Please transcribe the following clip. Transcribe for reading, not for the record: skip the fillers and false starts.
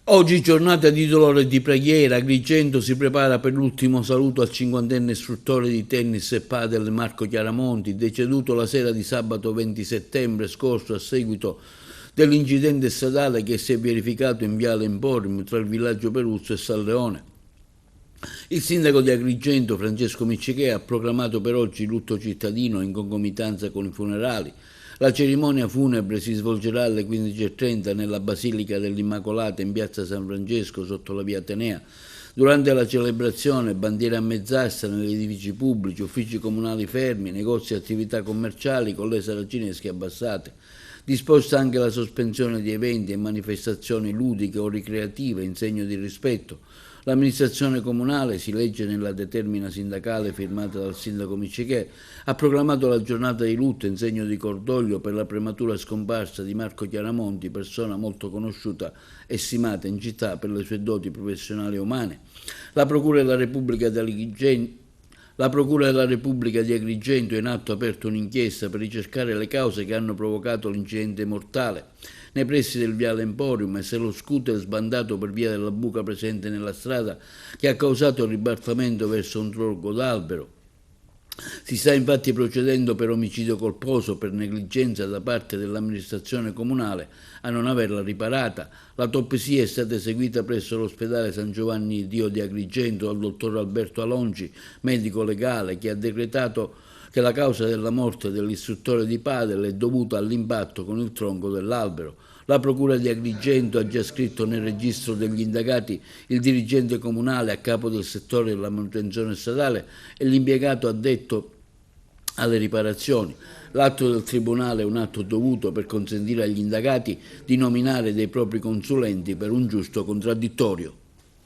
Oggi giornata di dolore e di preghiera, Agrigento si prepara per l'ultimo saluto al cinquantenne istruttore di tennis e padel Marco Chiaramonti, deceduto la sera di sabato 20 settembre scorso a seguito dell'incidente stradale che si è verificato in Viale Emporium tra il villaggio Peruzzo e San Leone. Il sindaco di Agrigento, Francesco Miccichè, ha proclamato per oggi lutto cittadino in concomitanza con i funerali. La cerimonia funebre si svolgerà alle 15:30 nella Basilica dell'Immacolata in piazza San Francesco sotto la via Atenea. Durante la celebrazione bandiere a mezz'asta negli edifici pubblici, uffici comunali fermi, negozi e attività commerciali con le saracinesche abbassate. Disposta anche la sospensione di eventi e manifestazioni ludiche o ricreative in segno di rispetto. L'amministrazione comunale, si legge nella determina sindacale firmata dal sindaco Miccichè, ha proclamato la giornata di lutto in segno di cordoglio per la prematura scomparsa di Marco Chiaramonti, persona molto conosciuta e stimata in città per le sue doti professionali e umane. La Procura della Repubblica di Agrigento ha in atto aperto un'inchiesta per ricercare le cause che hanno provocato l'incidente mortale nei pressi del Viale Emporium e se lo scooter sbandato per via della buca presente nella strada che ha causato il ribaltamento verso un tronco d'albero. Si sta infatti procedendo per omicidio colposo per negligenza da parte dell'amministrazione comunale a non averla riparata. L'autopsia è stata eseguita presso l'ospedale San Giovanni Dio di Agrigento dal dottor Alberto Alongi, medico legale, che ha decretato che la causa della morte dell'istruttore di padel è dovuta all'impatto con il tronco dell'albero. La Procura di Agrigento ha già scritto nel registro degli indagati il dirigente comunale a capo del settore della manutenzione stradale e l'impiegato addetto alle riparazioni. L'atto del Tribunale è un atto dovuto per consentire agli indagati di nominare dei propri consulenti per un giusto contraddittorio.